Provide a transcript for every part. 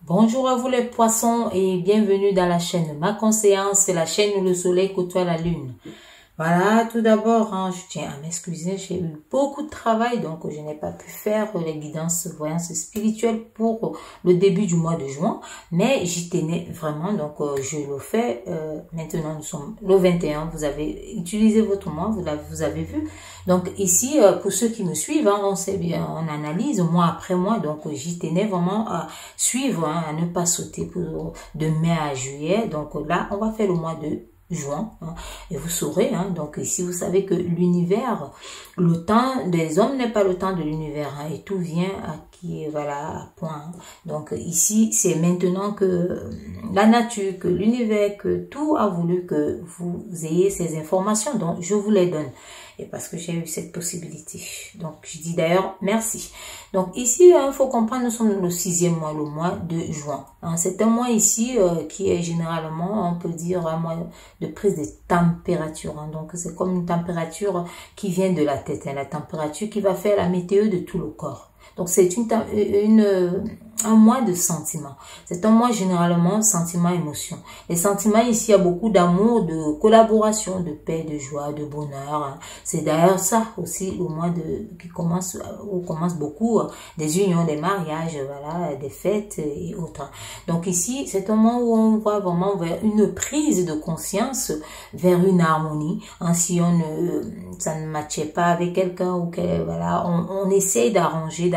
Bonjour à vous les poissons et bienvenue dans la chaîne Ma Conseillance, c'est la chaîne où le soleil côtoie la lune. Voilà, tout d'abord, je tiens à m'excuser, j'ai eu beaucoup de travail, donc je n'ai pas pu faire les guidances voyances spirituelles pour le début du mois de juin, mais j'y tenais vraiment, donc je le fais. Maintenant, nous sommes le 21, vous avez utilisé votre mois, vous avez vu. Donc ici, pour ceux qui me suivent, on sait bien, on analyse mois après mois, donc j'y tenais vraiment à suivre, à ne pas sauter de mai à juillet. Donc là, on va faire le mois de juin, et vous saurez, donc ici vous savez que l'univers, le temps des hommes n'est pas le temps de l'univers, et tout vient à point. Donc ici c'est maintenant que la nature, que l'univers, que tout a voulu que vous ayez ces informations, donc je vous les donne, et parce que j'ai eu cette possibilité, donc je dis d'ailleurs merci. Donc ici il faut comprendre, nous sommes le 6e mois, le mois de juin, c'est un mois ici qui est généralement, on peut dire, un mois de prise de température, donc c'est comme une température qui vient de la tête, la température qui va faire la météo de tout le corps. Donc c'est un mois de sentiments. C'est un mois généralement sentiment, émotion. Les sentiments ici, il y a beaucoup d'amour, de collaboration, de paix, de joie, de bonheur. C'est d'ailleurs ça aussi le mois où commence beaucoup des unions, des mariages, voilà, des fêtes et autres. Donc ici, c'est un mois où on va vraiment vers une prise de conscience, vers une harmonie. Si ça ne matchait pas avec quelqu'un ou que voilà, on essaye d'arrondir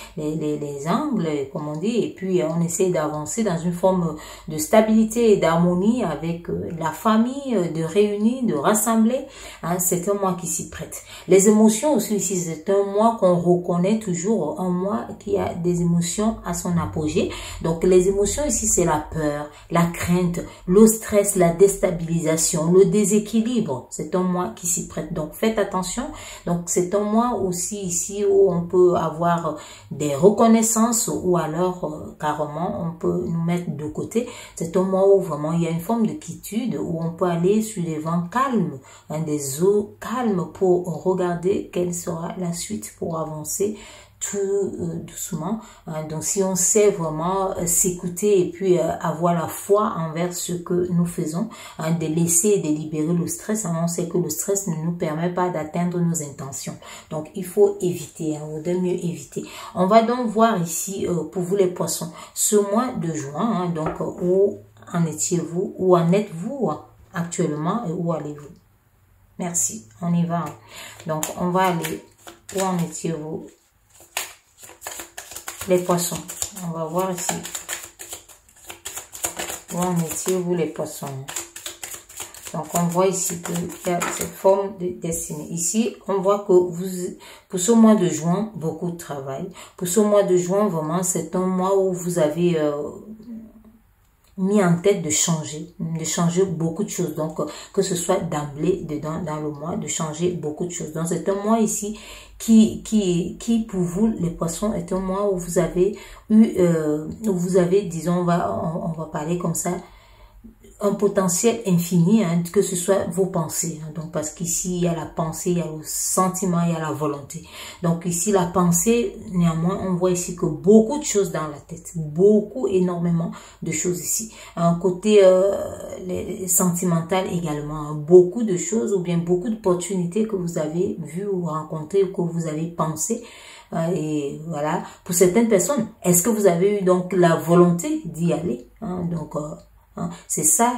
les angles, comme on dit, et puis on essaie d'avancer dans une forme de stabilité et d'harmonie avec la famille, de réunir, de rassembler. C'est un mois qui s'y prête. Les émotions aussi ici, c'est un mois qu'on reconnaît toujours, un mois qui a des émotions à son apogée. Donc les émotions ici, c'est la peur, la crainte, le stress, la déstabilisation, le déséquilibre. C'est un mois qui s'y prête. Donc faites attention. Donc c'est un mois aussi ici où on peut avoir des reconnaissances, ou alors carrément on peut nous mettre de côté. C'est un mois où vraiment il y a une forme de quiétude, où on peut aller sur des vents calmes, des eaux calmes, pour regarder quelle sera la suite, pour avancer tout doucement. Donc si on sait vraiment s'écouter et puis avoir la foi envers ce que nous faisons, de laisser et de libérer le stress, on sait que le stress ne nous permet pas d'atteindre nos intentions. Donc il faut éviter, ou de mieux éviter. On va donc voir ici pour vous les poissons, ce mois de juin, donc où en étiez-vous, où en êtes-vous actuellement et où allez-vous? Merci, on y va. Donc on va aller, où en étiez-vous les poissons? On va voir ici. Où en étiez-vous les poissons? Donc on voit ici qu'il y a cette forme de destinée. Ici, on voit que pour ce mois de juin, beaucoup de travail. Pour ce mois de juin, vraiment, c'est un mois où vous avez mis en tête de changer beaucoup de choses. Donc, que ce soit d'emblée dedans, dans le mois, de changer beaucoup de choses. Donc, c'est un mois ici qui pour vous, les poissons, est un mois où vous avez disons, on va parler comme ça, un potentiel infini, que ce soit vos pensées. Donc, parce qu'ici, il y a la pensée, il y a le sentiment, il y a la volonté. Donc, ici, la pensée, néanmoins, on voit ici que beaucoup de choses dans la tête. Énormément de choses ici. Un côté sentimental également. Beaucoup de choses, ou bien beaucoup d'opportunités que vous avez vues ou rencontrées, ou que vous avez pensé. Et voilà. Pour certaines personnes, est-ce que vous avez eu donc la volonté d'y aller? C'est ça,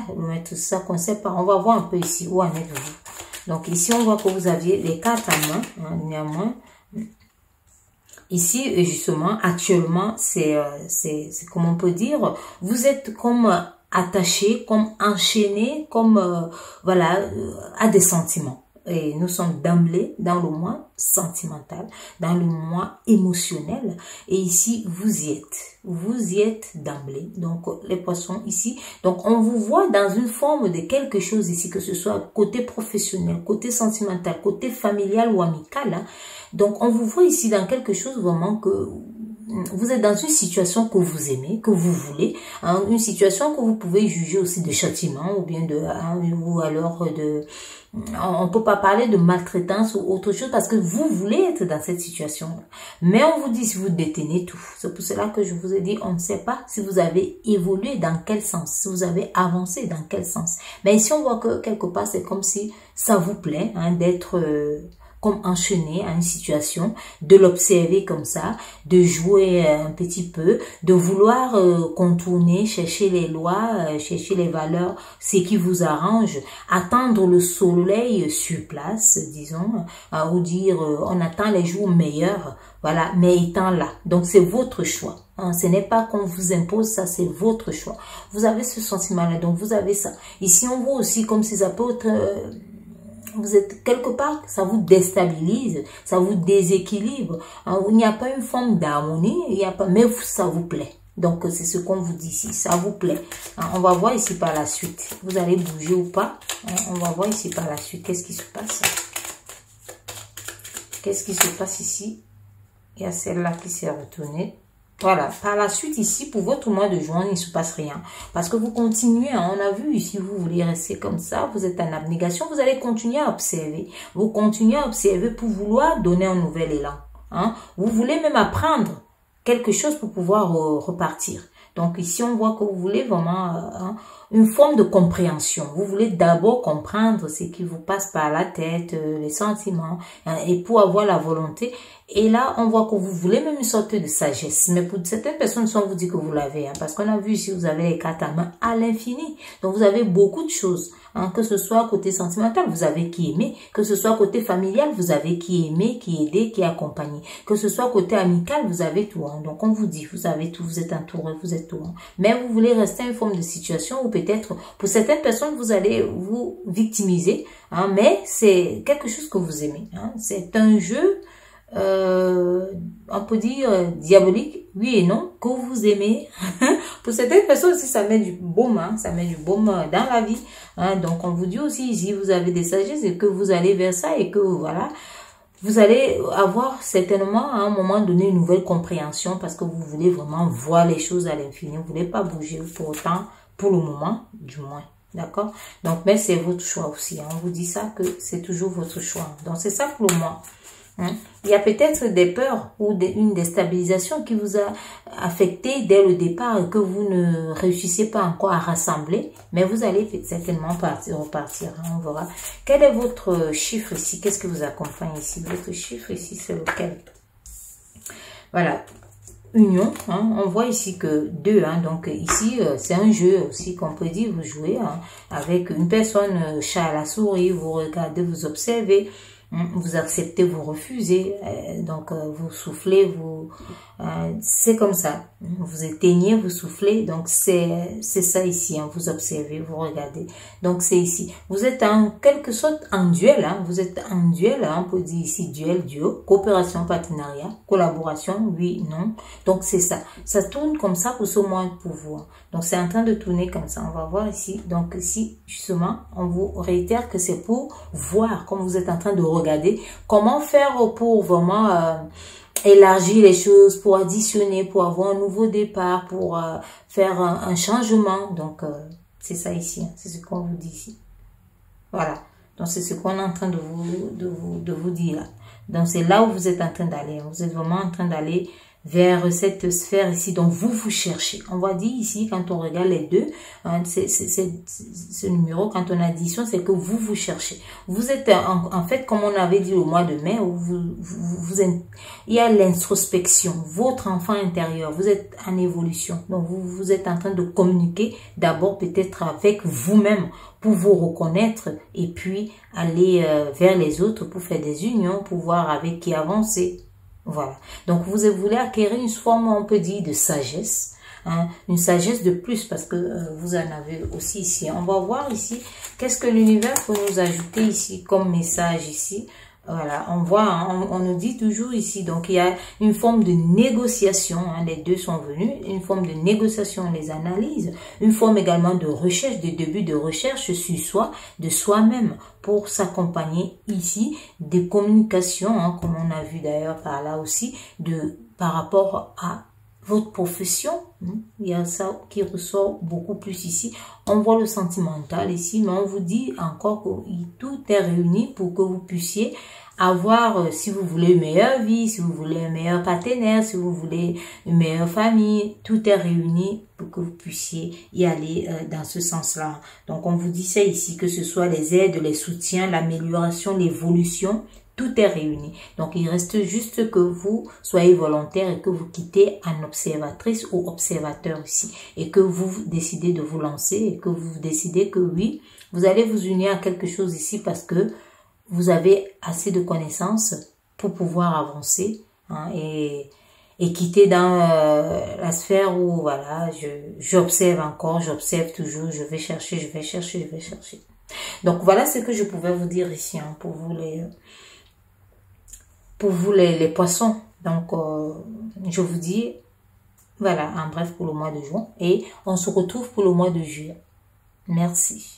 tout ça qu'on sait pas. On va voir un peu ici où en êtes-vous. Donc ici, on voit que vous aviez les cartes en main, néanmoins. Ici, justement, actuellement, c'est comme on peut dire, vous êtes comme attaché, comme enchaîné, comme à des sentiments. Et nous sommes d'emblée dans le mois sentimental, dans le mois émotionnel. Et ici, vous y êtes d'emblée. Donc, les poissons ici. Donc, on vous voit dans une forme de quelque chose ici, que ce soit côté professionnel, côté sentimental, côté familial ou amical. Donc, on vous voit ici dans quelque chose vraiment que vous êtes dans une situation que vous aimez, que vous voulez, hein, une situation que vous pouvez juger aussi de châtiment ou bien de, hein, ou alors de, on peut pas parler de maltraitance ou autre chose parce que vous voulez être dans cette situation. Mais on vous dit si vous détenez tout. C'est pour cela que je vous ai dit, on ne sait pas si vous avez évolué dans quel sens, si vous avez avancé dans quel sens. Mais ici, on voit que quelque part, c'est comme si ça vous plaît hein, d'être comme enchaîné à une situation, de l'observer comme ça, de jouer un petit peu, de vouloir contourner, chercher les lois, chercher les valeurs, ce qui vous arrange, attendre le soleil sur place, disons, ou dire on attend les jours meilleurs, voilà, mais étant là. Donc c'est votre choix. Hein, ce n'est pas qu'on vous impose ça, c'est votre choix. Vous avez ce sentiment-là, donc vous avez ça. Ici on voit aussi comme si ça peut être... vous êtes quelque part, ça vous déstabilise, ça vous déséquilibre. Il n'y a pas une forme d'harmonie, il n'y a pas, mais ça vous plaît. Donc, c'est ce qu'on vous dit ici, ça vous plaît. On va voir ici par la suite. Vous allez bouger ou pas. On va voir ici par la suite. Qu'est-ce qui se passe? Qu'est-ce qui se passe ici? Il y a celle-là qui s'est retournée. Voilà, par la suite ici, pour votre mois de juin, il ne se passe rien. Parce que vous continuez, hein, on a vu ici, vous voulez rester comme ça, vous êtes en abnégation, vous allez continuer à observer. Vous continuez à observer pour vouloir donner un nouvel élan. Hein. Vous voulez même apprendre quelque chose pour pouvoir repartir. Donc ici, on voit que vous voulez vraiment une forme de compréhension. Vous voulez d'abord comprendre ce qui vous passe par la tête, les sentiments, et pour avoir la volonté. Et là, on voit que vous voulez même une sorte de sagesse. Mais pour certaines personnes, on vous dit que vous l'avez. Hein, parce qu'on a vu ici, vous avez les cartes à main à l'infini. Donc, vous avez beaucoup de choses. Hein, que ce soit côté sentimental, vous avez qui aimer. Que ce soit côté familial, vous avez qui aimer, qui aider, qui accompagner. Que ce soit côté amical, vous avez tout. Hein. Donc, on vous dit, vous avez tout, vous êtes entouré, vous êtes tout. Hein. Mais vous voulez rester à une forme de situation où peut-être, pour certaines personnes, vous allez vous victimiser. Hein, mais c'est quelque chose que vous aimez. Hein. C'est un jeu... on peut dire diabolique, oui et non, que vous aimez. Pour certaines personnes aussi, ça met du baume, hein, ça met du baume dans la vie. Hein, donc, on vous dit aussi, si vous avez des sagesses et que vous allez vers ça et que, voilà, vous allez avoir certainement à un moment donné une nouvelle compréhension parce que vous voulez vraiment voir les choses à l'infini. Vous ne voulez pas bouger pour autant, pour le moment, du moins. D'accord? Donc, mais c'est votre choix aussi. Hein. On vous dit ça que c'est toujours votre choix. Donc, c'est ça pour le moment. Il y a peut-être des peurs ou une déstabilisation qui vous a affecté dès le départ et que vous ne réussissez pas encore à rassembler, mais vous allez certainement repartir. On verra. Quel est votre chiffre ici? Qu'est-ce que vous accompagne ici? Votre chiffre ici, c'est lequel? Voilà. Union, hein, on voit ici que 2, hein, donc ici c'est un jeu aussi qu'on peut dire, vous jouez hein, avec une personne, chat à la souris, vous regardez, vous observez, vous acceptez, vous refusez, donc vous soufflez, vous c'est comme ça, vous éteignez, vous soufflez, donc c'est ça ici, hein, vous observez, vous regardez, donc c'est ici, vous êtes en quelque sorte en duel, hein, vous êtes en duel, hein, on peut dire ici duel, duo, coopération, partenariat, collaboration, oui, non, donc c'est ça, ça tourne comme ça pour ce mois pour vous, donc c'est en train de tourner comme ça, on va voir ici, donc ici justement, on vous réitère que c'est pour voir, comme vous êtes en train de regarder, comment faire pour vraiment élargir les choses, pour additionner, pour avoir un nouveau départ, pour faire un changement. Donc, c'est ça ici. Hein. C'est ce qu'on vous dit ici. Voilà. Donc, c'est ce qu'on est en train de vous dire là. Donc, c'est là où vous êtes en train d'aller. Vous êtes vraiment en train d'aller vers cette sphère ici. Donc, vous cherchez. On va dire ici, quand on regarde les deux, hein, ce numéro, quand on additionne, c'est que vous cherchez. Vous êtes, en fait, comme on avait dit au mois de mai, où il y a l'introspection, votre enfant intérieur, vous êtes en évolution. Donc, vous êtes en train de communiquer d'abord peut-être avec vous-même pour vous reconnaître et puis aller vers les autres pour faire des unions, pour voir avec qui avancer. Voilà. Donc, vous voulez acquérir une forme, on peut dire, de sagesse. Hein, une sagesse de plus parce que vous en avez aussi ici. On va voir ici, qu'est-ce que l'univers peut nous ajouter ici comme message ici. Voilà, on voit, hein, on nous dit toujours ici, donc il y a une forme de négociation, hein, les deux sont venus, une forme de négociation, on les analyse, une forme également de recherche, de début de recherche sur soi, de soi-même, pour s'accompagner ici, des communications, hein, comme on a vu d'ailleurs par là aussi, de par rapport à votre profession. Il y a ça qui ressort beaucoup plus ici. On voit le sentimental ici, mais on vous dit encore que tout est réuni pour que vous puissiez avoir, si vous voulez une meilleure vie, si vous voulez un meilleur partenaire, si vous voulez une meilleure famille, tout est réuni pour que vous puissiez y aller dans ce sens-là. Donc, on vous dit ça ici, que ce soit les aides, les soutiens, l'amélioration, l'évolution, tout est réuni. Donc, il reste juste que vous soyez volontaire et que vous quittez en observatrice ou observateur ici. Et que vous décidez de vous lancer et que vous décidez que oui, vous allez vous unir à quelque chose ici parce que vous avez assez de connaissances pour pouvoir avancer et quitter dans la sphère où, voilà, j'observe encore, j'observe toujours, je vais chercher, je vais chercher, je vais chercher. Donc, voilà ce que je pouvais vous dire ici pour vous les poissons. Donc, je vous dis, voilà, en bref pour le mois de juin. Et on se retrouve pour le mois de juillet. Merci.